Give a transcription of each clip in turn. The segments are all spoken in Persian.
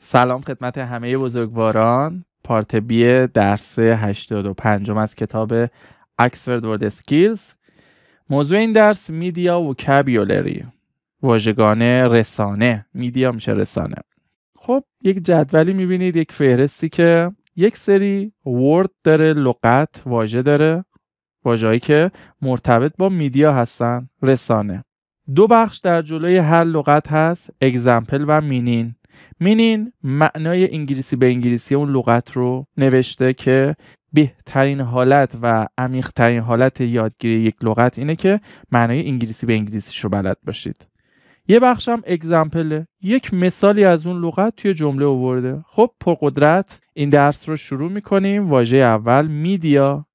سلام خدمت همه بزرگواران. پارت بی درس 85 از کتاب اکسفورد ورد اسکیلز. موضوع این درس میدیا وکابیولری، واژگان رسانه. میدیا میشه رسانه. خب یک جدولی میبینید، یک فهرستی که یک سری ورد داره، لغت، واژه داره، واژه‌ای که مرتبط با میدیا هستن، رسانه. دو بخش در جلوی هر لغت هست، اگزمپل و مینین. مینین معنای انگلیسی به انگلیسی اون لغت رو نوشته که بهترین حالت و عمیق‌ترین حالت یادگیری یک لغت اینه که معنای انگلیسی به انگلیسیش رو بلد باشید. یه بخش هم اگزمپله، یک مثالی از اون لغت توی جمله آورده. خب پرقدرت این درس رو شروع میکنیم. واژه اول میدیا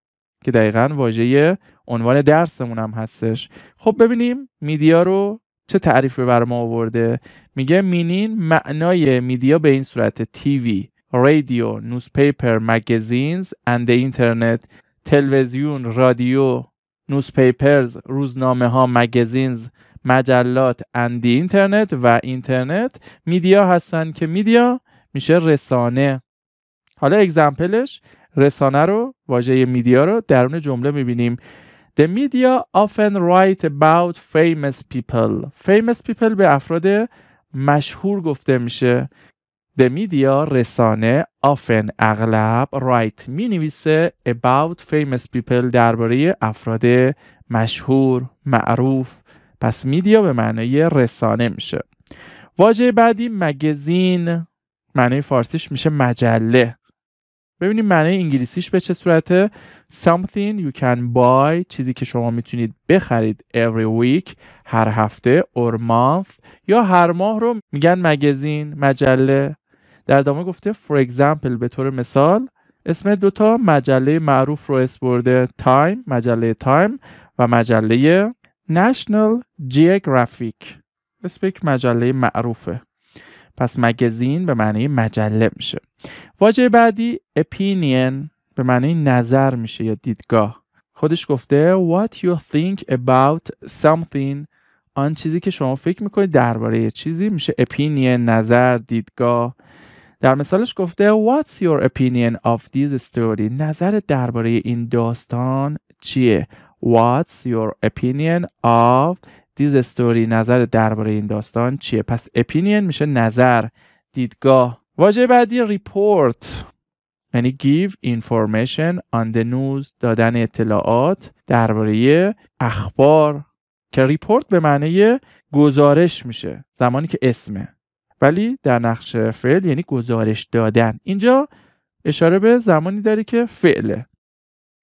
که دقیقاً واژه عنوان درسمون هم هستش. خب ببینیم میدیا رو چه تعریفی برای ما آورده. میگه مینین معنای میدیا به این صورت: تیوی، رادیو، نیوزپیپر، مگزینز اند اینترنت. تلویزیون، رادیو، نیوزپیپرز روزنامه ها، مگزینز مجلات، اند اینترنت و اینترنت میدیا هستن که میدیا میشه رسانه. حالا اگزمپلش رسانه رو، واژه میدیا رو درون جمله میبینیم. The media often write about famous people. Famous people به افراد مشهور گفته میشه. The media رسانه often اغلب write می نویسه about famous people درباره افراد مشهور، معروف. پس میدیا به معنای رسانه میشه. واژه بعدی مگزین، معنای فارسیش میشه مجله. ببینیم معنی انگلیسیش به چه صورته. Something you can buy، چیزی که شما میتونید بخرید every week، هر هفته، or month، یا هر ماه رو میگن مگزین، مجله. در ادامه گفته for example، به طور مثال اسم دوتا مجله معروف رو اسپرده: تایم، مجله تایم، و مجله National Geographic. اسم یک مجله معروفه. پس مگزین به معنی مجله میشه. واژه بعدی opinion به معنی نظر میشه یا دیدگاه. خودش گفته what you think about something، آن چیزی که شما فکر میکنید درباره چیزی میشه opinion، نظر، دیدگاه. در مثالش گفته what's your opinion of this story، نظر درباره این داستان چیه. what's your opinion of this story، نظر درباره این داستان چیه. پس opinion میشه نظر، دیدگاه. واژه بعدی report، یعنی give information on the news، دادن اطلاعات درباره اخبار، که report به معنی گزارش میشه زمانی که اسمه، ولی در نقش فعل یعنی گزارش دادن. اینجا اشاره به زمانی داره که فعله.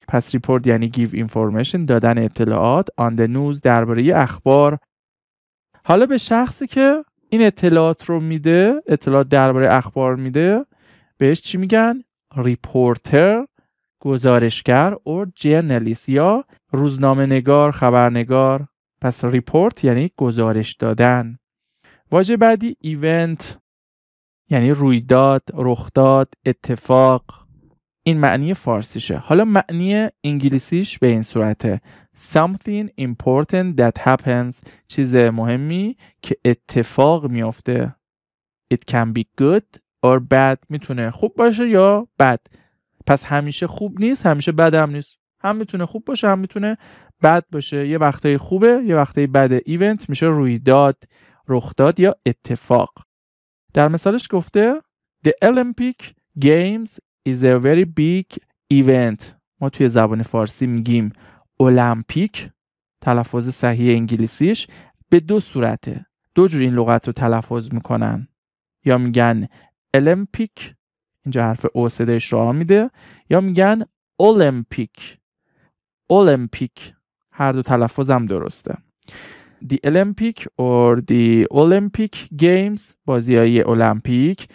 پس report یعنی give information، دادن اطلاعات، on the news درباره اخبار. حالا به شخصی که این اطلاعات رو میده، اطلاعات درباره اخبار میده، بهش چی میگن؟ ریپورتر، گزارشگر، اور جرنالیست یا روزنامه نگار، خبرنگار. پس ریپورت یعنی گزارش دادن. واژه بعدی ایونت، یعنی رویداد، رخداد، اتفاق. این معنی فارسیشه. حالا معنی انگلیسیش به این صورته: something important that happens، چیز مهمی که اتفاق میافته. it can be good or bad، میتونه خوب باشه یا بد. پس همیشه خوب نیست، همیشه بد هم نیست. هم میتونه خوب باشه، هم میتونه بد باشه. یه وقتایی خوبه، یه وقتایی بده. ایونت میشه رویداد، رخداد یا اتفاق. در مثالش گفته The Olympic Games is a very big event. ما توی زبان فارسی میگیم المپیک، تلفظ صحیح انگلیسیش به دو صورته. دو جور این لغت رو تلفظ میکنن، یا میگن المپیک، اینجا حرف او صدایش رو میده، یا میگن المپیک. المپیک هر دو تلفظ هم درسته. The Olympic or the Olympic Games، بازی‌های المپیک،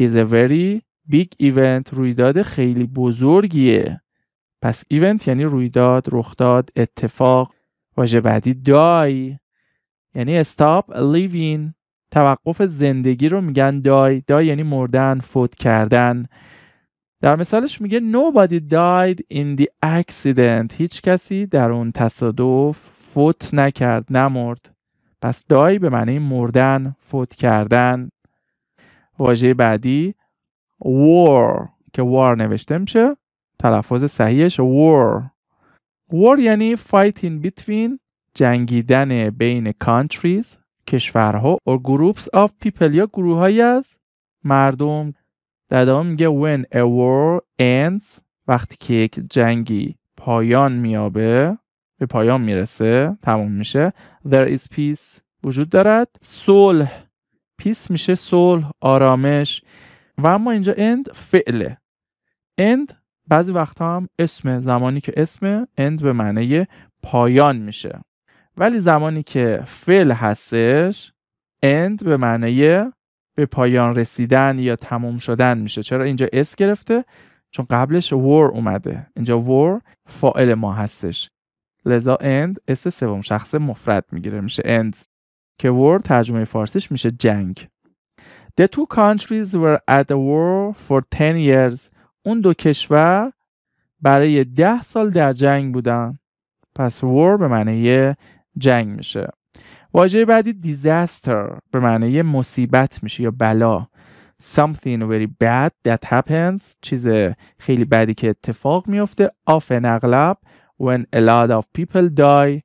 is a very big event، رویداد خیلی بزرگیه. پس ایونت یعنی رویداد، رخداد، اتفاق. واژه بعدی die، یعنی stop living، توقف زندگی رو میگن die. die یعنی مردن، فوت کردن. در مثالش میگه nobody died in the accident، هیچ کسی در اون تصادف فوت نکرد، نمرد. پس die به معنی مردن، فوت کردن. واژه بعدی war که war نوشته میشه، تلفظ صحیحش war یعنی fighting between، جنگیدن بین countries، کشورها، or groups of people یا گروهایی از مردم. در ادامه میگه when a war ends، وقتی که یک جنگی پایان میابه، به پایان میرسه، تموم میشه. there is peace، وجود دارد صلح. peace میشه صلح، آرامش. و اما اینجا end فعله. end بعضی وقتا هم اسمه، زمانی که اسمه end به معنی پایان میشه، ولی زمانی که فعل هستش end به معنی به پایان رسیدن یا تموم شدن میشه. چرا اینجا اس گرفته؟ چون قبلش war اومده. اینجا war فاعل ما هستش، لذا end اس سوم شخص مفرد میگیره، میشه end که war ترجمه فارسیش میشه جنگ. The two countries were at war for 10 years. اون دو کشور برای 10 سال در جنگ بودن. پس war به معنی جنگ میشه. واژه بعدی disaster به معنی مصیبت میشه یا بلا. Something very bad that happens، چیز خیلی بدی که اتفاق میفته. Often اغلب when a lot of people die،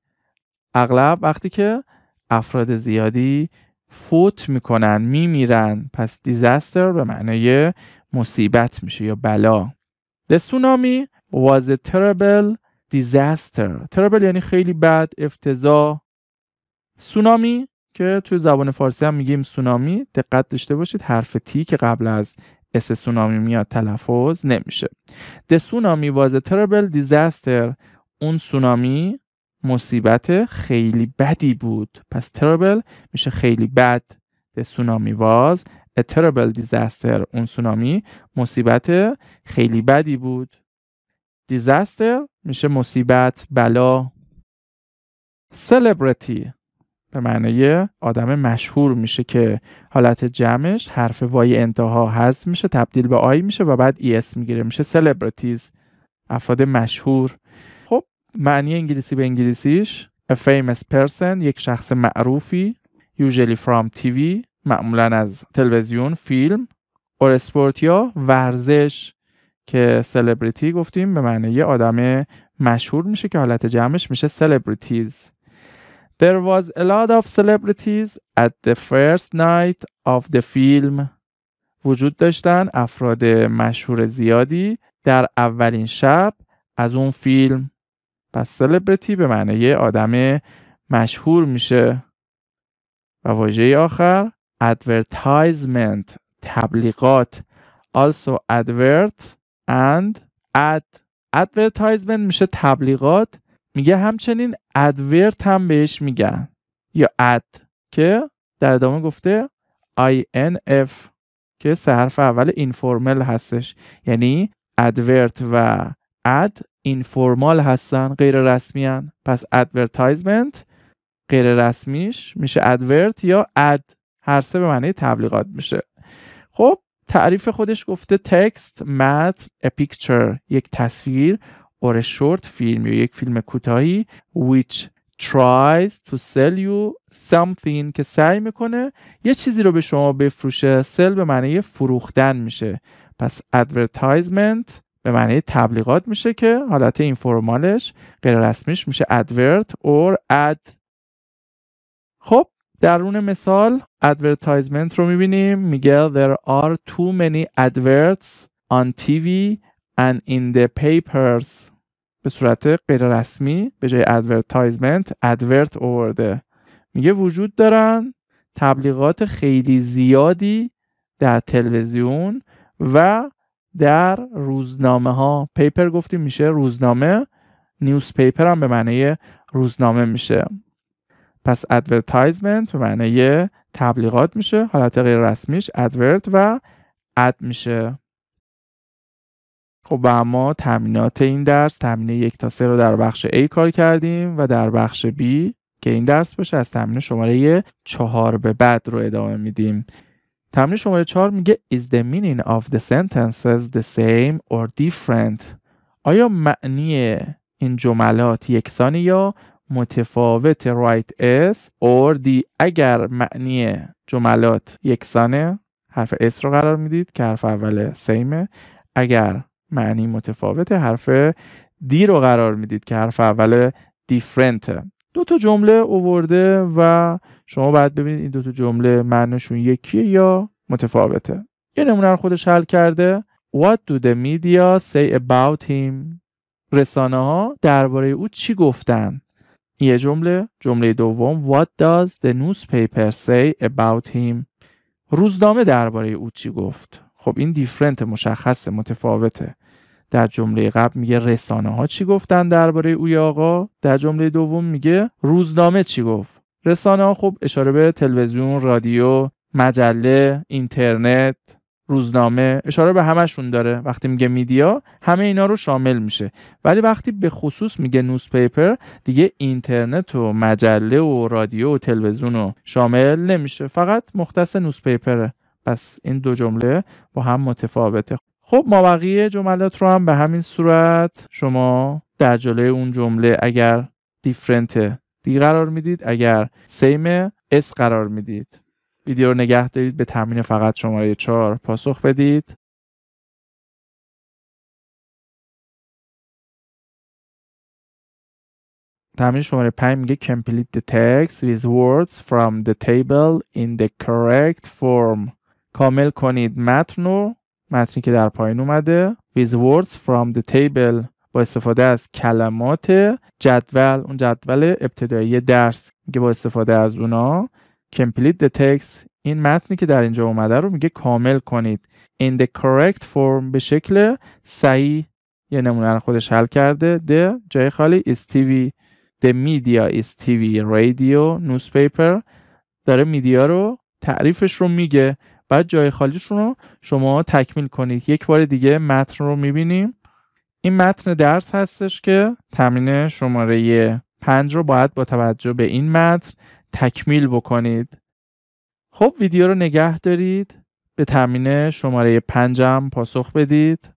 اغلب وقتی که افراد زیادی فوت میکنن، میمیرن. پس disaster به معنی مصیبت میشه یا بلا. The tsunami was a terrible disaster. terrible یعنی خیلی بد، افتضاح. سونامی که توی زبان فارسی هم میگیم سونامی، دقت داشته باشید حرف تی که قبل از اس سونامی میاد تلفظ نمیشه. The tsunami was a terrible disaster. اون سونامی مصیبت خیلی بدی بود. پس terrible میشه خیلی بد. The tsunami was a terrible disaster. اون سونامی مصیبت خیلی بدی بود. disaster میشه مصیبت، بلا. celebrity به معنی آدم مشهور میشه که حالت جمعش حرف وای انتها حذف میشه، تبدیل به آی میشه و بعد اس میگیره، میشه celebrities، افراد مشهور. خب معنی انگلیسی به انگلیسیش a famous person، یک شخص معروفی، usually from TV، معمولا از تلویزیون، فیلم، or sport یا ورزش که celebrity گفتیم به معنی آدم مشهور میشه که حالت جمعش میشه celebrities. There was a lot of celebrities at the first night of the film. وجود داشتن افراد مشهور زیادی در اولین شب از اون فیلم. پس celebrity به معنی آدم مشهور میشه. و واژه آخر advertisement، تبلیغات. Also advert and ad. advertisement میشه تبلیغات، میگه همچنین advert هم بهش میگن یا ad که در ادامه گفته INF که سه حرف اول اینفورمال هستش، یعنی advert و ad اینفورمال هستن، غیر رسمی هن. پس advertisement غیر رسمیش میشه advert یا ad، هر سه به معنی تبلیغات میشه. خب تعریف خودش گفته text, متن, a picture یک تصویر or a short film یا یک فیلم کوتاهی which tries to sell you something که سعی میکنه یه چیزی رو به شما بفروشه. sell به معنی فروختن میشه. پس advertisement به معنی تبلیغات میشه که حالت اینفورمالش غیر رسمیش میشه advert or ad. خب درون مثال advertisement رو میبینیم، میگه there are too many adverts on TV and in the papers. به صورت غیر رسمی به جای advertisement advert آورده. میگه وجود دارن تبلیغات خیلی زیادی در تلویزیون و در روزنامه ها. پیپر گفتیم میشه روزنامه، نیوز پیپر هم به معنی روزنامه میشه. پس advertisement به معنی تبلیغات میشه، حالت غیر رسمیش advert و ad میشه. خب و اما تمرینات این درس، تمرین 1 تا 3 رو در بخش A کار کردیم و در بخش B که این درس باشه از تمرین شماره 4 به بعد رو ادامه میدیم. تمرین شماره 4 میگه Is the meaning of the sentences the same or different؟ آیا معنی این جملات یکسانی یا متفاوت؟ write S or D. اگر معنی جملات یکسانه حرف اس رو قرار میدید که حرف اول سیمه. اگر معنی متفاوته حرف دی رو قرار میدید که حرف اول دیفرنته. دو تا جمله آورده و شما باید ببینید این دو تا جمله معنیشون یکیه یا متفاوته. یه نمونه رو خودش حل کرده. What do the media say about him؟ رسانه ها درباره او چی گفتن؟ یه جمله. جمله دوم What does the newspaper say about him؟ روزنامه درباره او چی گفت؟ خب این دیفرنت، مشخصه، متفاوته. در جمله قبل میگه رسانه ها چی گفتن درباره اوی آقا، در جمله دوم میگه روزنامه چی گفت. رسانه ها خب اشاره به تلویزیون، رادیو، مجله، اینترنت، روزنامه، اشاره به همشون داره. وقتی میگه میدیا همه اینا رو شامل میشه. ولی وقتی به خصوص میگه نیوزپیپر دیگه اینترنت و مجله و رادیو و تلویزیون رو شامل نمیشه، فقط مختص نیوزپیپره. پس این دو جمله با هم متفاوته. خب ما بقیه جملات رو هم به همین صورت شما در جلوی اون جمله اگر دیفرنت دی قرار میدید، اگر سیم اس قرار میدید. ویدیو رو نگه دارید، به تمرین فقط شماره 4 پاسخ بدید. تمرین شماره 5 میگه complete the text with words from the table in the correct form. کامل کنید متنی که در پایین اومده with words from the table، با استفاده از کلمات جدول، اون جدول ابتدایی درس. میگه با استفاده از اونا complete the text، این متنی که در اینجا اومده رو میگه کامل کنید in the correct form، به شکل صحیح. یه نمونه رو خودش حل کرده. the جای خالی is TV، the media is TV، radio، newspaper. داره میدیا رو تعریفش رو میگه، بعد جای خالیشون رو شما تکمیل کنید. یک بار دیگه متن رو میبینیم. این متن درس هستش که تمرین شماره 5 رو باید با توجه به این متن تکمیل بکنید. خب ویدیو رو نگه دارید، به تمرین شماره 5 هم پاسخ بدید.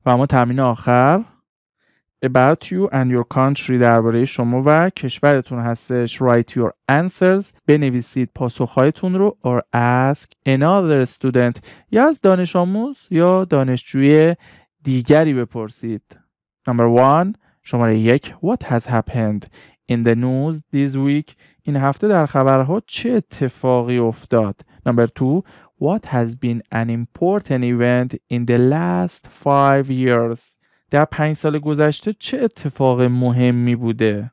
و اما تمرین آخر about you and your country، درباره شما و کشورتون هستش. write your answers، بنویسید پاسخهایتون رو. or ask another student، یا از دانش آموز یا دانشجوی دیگری بپرسید. number 1 شماره 1 what has happened in the news this week؟ این هفته در خبرها چه اتفاقی افتاد. number 2 what has been an important event in the last 5 years؟ در 5 سال گذشته چه اتفاق مهمی بوده.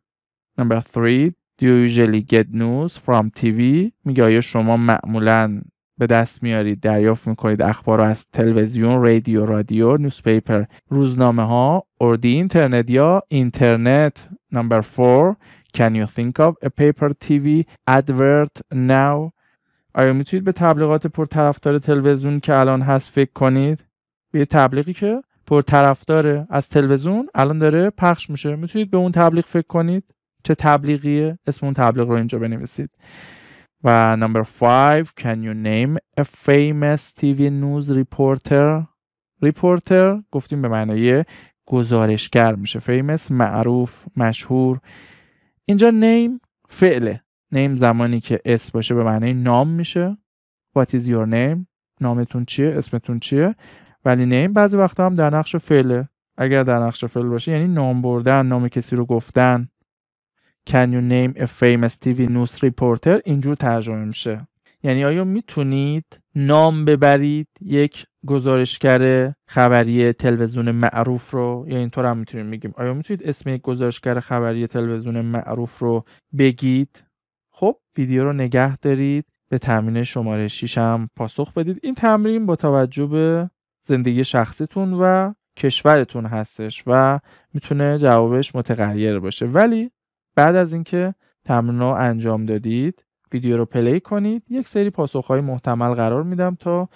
number 3 do you usually get news from TV؟ میگه آیا شما معمولاً به دست میارید، دریافت میکنید اخبار رو از تلویزیون، رادیو، نیوزپیپر، روزنامه ها، or the internet یا اینترنت. number 4 can you think of a paper TV advert now؟ آیا میتونید به تبلیغات پرطرفدار تلویزیون که الان هست فکر کنید؟ به تبلیغی که پرطرفدار از تلویزیون الان داره پخش میشه، میتونید به اون تبلیغ فکر کنید؟ چه تبلیغیه؟ اسم اون تبلیغ رو اینجا بنویسید. و number 5 can you name a famous TV news reporter؟ reporter گفتیم به معنی گزارشگر میشه. famous معروف، مشهور. اینجا name فعله. name زمانی که اس باشه به معنی نام میشه. what is your name؟ نامتون چیه؟ اسمتون چیه؟ ولی name بعضی وقتا هم در نقش فعله. اگر در نقش فعل باشه یعنی نام بردن، نام کسی رو گفتن. Can you name a famous TV news reporter؟ اینجور ترجمه میشه. یعنی آیا میتونید نام ببرید یک گزارشگر خبری تلویزیون معروف رو؟ یا اینطور هم میتونیم بگیم آیا میتونید اسم یک گزارشگر خبری تلویزیون معروف رو بگید؟ خب ویدیو رو نگه دارید، به تمرین شماره 6 هم پاسخ بدید. این تمرین با توجه به زندگی شخصیتون و کشورتون هستش و میتونه جوابش متغیر باشه، ولی بعد از اینکه تمرین رو انجام دادید ویدیو رو پلی کنید. یک سری پاسخهای محتمل قرار میدم تا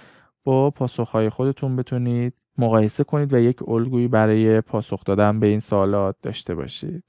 با پاسخهای خودتون بتونید مقایسه کنید و یک الگویی برای پاسخ دادن به این سوالات داشته باشید.